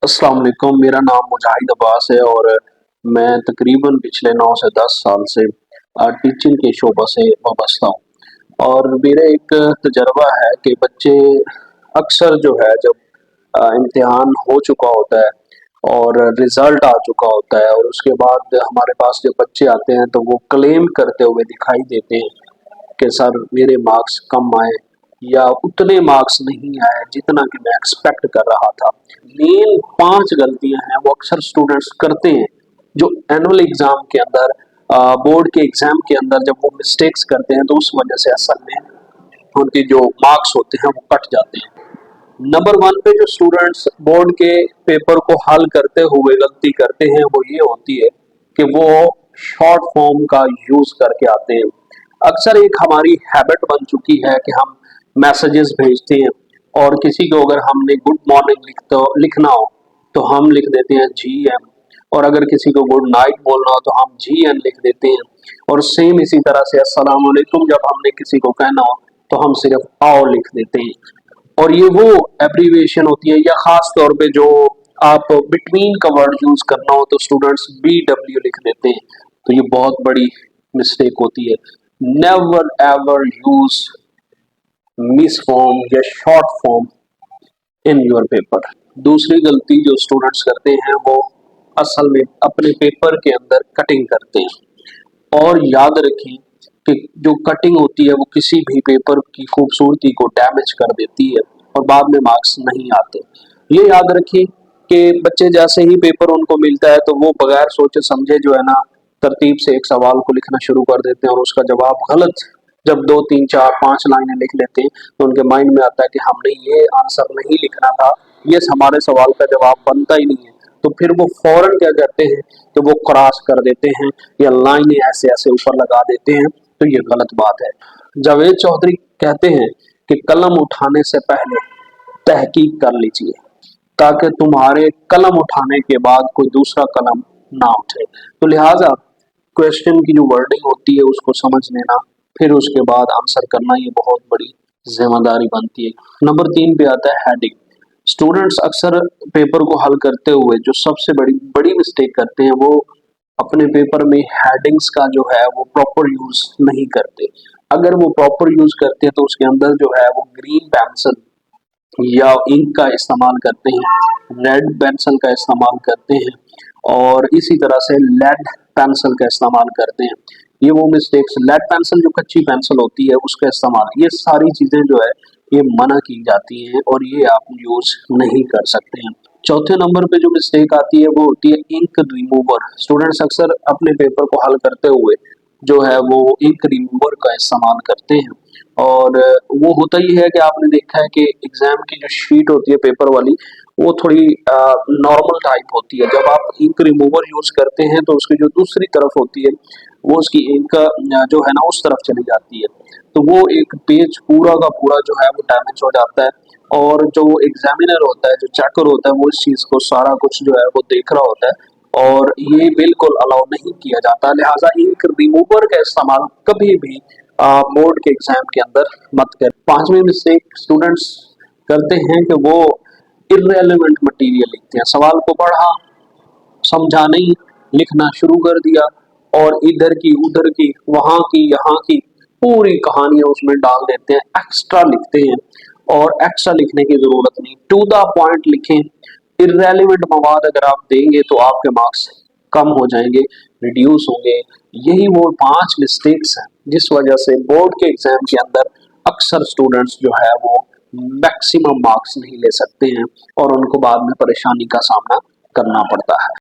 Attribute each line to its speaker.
Speaker 1: अस्सलाम वालेकुम। मेरा नाम मुजाहिद अब्बास है और मैं तकरीबन पिछले 9 से 10 साल से टीचिंग के शोबा से वाबस्ता हूँ। और मेरा एक तजर्बा है कि बच्चे अक्सर जो है जब इम्तिहान हो चुका होता है और रिजल्ट आ चुका होता है और उसके बाद हमारे पास जब बच्चे आते हैं तो वो क्लेम करते हुए दिखाई देते हैं कि सर मेरे मार्क्स कम आए या उतने मार्क्स नहीं आए जितना कि मैं एक्सपेक्ट कर रहा था। मेन 5 गलतियां हैं वो अक्सर स्टूडेंट्स करते हैं जो एनुअल एग्जाम के अंदर बोर्ड के एग्जाम के अंदर जब वो मिस्टेक्स करते हैं तो उस वजह से असल में उनके जो मार्क्स होते हैं वो कट जाते हैं। नंबर 1 पे जो स्टूडेंट्स बोर्ड के पेपर को हल करते हुए गलती करते हैं वो ये होती है कि वो शॉर्ट फॉर्म का यूज करके आते हैं। अक्सर एक हमारी हैबिट बन चुकी है कि हम मैसेजेस भेजते हैं और किसी को अगर हमने गुड मॉर्निंग लिखना हो तो हम लिख देते हैं GM, और अगर किसी को गुड नाइट बोलना हो तो हम GN लिख देते हैं। और सेम इसी तरह से अस्सलाम वालेकुम जब हमने किसी को कहना हो तो हम सिर्फ आओ लिख देते हैं। और ये वो एब्रीविएशन होती है या खास तौर पे जो आप बिटवीन का वर्ड यूज करना हो तो स्टूडेंट्स BW लिख देते हैं। तो ये बहुत बड़ी मिस्टेक होती है। Never ever use miss form या short form in your paper. दूसरी गलती जो स्टूडेंट्स करते हैं वो असल में अपने पेपर के अंदर कटिंग करते हैं। और याद रखें कि जो कटिंग होती है वो किसी भी पेपर की खूबसूरती को डैमेज कर देती है और बाद में मार्क्स नहीं आते। ये याद रखें कि बच्चे जैसे ही पेपर उनको मिलता है तो वो बगैर सोचे समझे जो है ना तरतीब से एक सवाल को लिखना शुरू कर देते हैं और उसका जवाब गलत जब 2 3 4 5 लाइनें लिख लेते हैं तो उनके माइंड में आता है कि हमने ये आंसर नहीं लिखना था, ये हमारे सवाल का जवाब बनता ही नहीं है। तो फिर वो फौरन क्या करते हैं कि वो क्रॉस कर देते हैं या लाइनें ऐसे ऐसे ऊपर लगा देते हैं। तो ये गलत बात है। जावेद चौधरी कहते हैं कि कलम उठाने से पहले तहकीक कर लीजिए ताकि तुम्हारे कलम उठाने के बाद कोई दूसरा कलम ना उठे। तो लिहाजा क्वेश्चन की जो वर्डिंग होती है उसको समझ लेना, फिर उसके बाद आंसर करना, ये बहुत बड़ी जिम्मेदारी बनती है। नंबर 3 पे आता है हेडिंग। स्टूडेंट्स अक्सर पेपर को हल करते हुए जो सबसे बड़ी बड़ी मिस्टेक करते हैं वो अपने पेपर में हेडिंग्स का जो है वो प्रॉपर यूज नहीं करते। अगर वो प्रॉपर यूज करते हैं तो उसके अंदर जो है वो ग्रीन पेंसिल या इंक का इस्तेमाल करते हैं, रेड पेंसिल का इस्तेमाल करते हैं और इसी तरह से लेड पेंसिल का इस्तेमाल करते हैं। ये वो मिस्टेक्स, लेड पेंसिल जो कच्ची पेंसिल होती है उसका इस्तेमाल, ये सारी चीजें जो है ये मना की जाती हैं और ये आप यूज नहीं कर सकते हैं। चौथे नंबर पे जो मिस्टेक आती है वो होती है इंक रिमूवर। स्टूडेंट्स अक्सर अपने पेपर को हल करते हुए जो है वो इंक रिमूवर का इस्तेमाल करते हैं और वो होता ही है कि आपने देखा है कि एग्जाम की जो शीट होती है पेपर वाली वो थोड़ी नॉर्मल टाइप होती है। जब आप इंक रिमूवर यूज करते हैं तो उसकी जो दूसरी तरफ होती है वो उसकी इंक जो है ना उस तरफ चली जाती है, तो वो एक पेज पूरा का पूरा जो है वो डैमेज हो जाता है और जो एग्जामिनर होता है, जो चेकर होता है, वो इस चीज को सारा कुछ जो है वो देख रहा होता है और ये बिल्कुल अलाउ नहीं किया जाता। लिहाजा इंक रिमूवर का इस्तेमाल कभी भी बोर्ड के एग्जाम के अंदर मत कर। 5वीं मिस्टेक स्टूडेंट्स करते हैं कि वो इर्रेलेवेंट मटेरियल लिखते हैं। सवाल को पढ़ा, समझा नहीं, लिखना शुरू कर दिया और इधर की उधर की वहां की यहाँ की पूरी कहानियां उसमें डाल देते हैं, एक्स्ट्रा लिखते हैं और एक्स्ट्रा लिखने की जरूरत नहीं। टू द पॉइंट लिखें। इर्रेलेवेंट मवाद अगर आप देंगे तो आपके मार्क्स कम हो जाएंगे, रिड्यूस होंगे। यही वो 5 मिस्टेक्स हैं जिस वजह से बोर्ड के एग्जाम के अंदर अक्सर स्टूडेंट्स जो है वो मैक्सिमम मार्क्स नहीं ले सकते हैं और उनको बाद में परेशानी का सामना करना पड़ता है।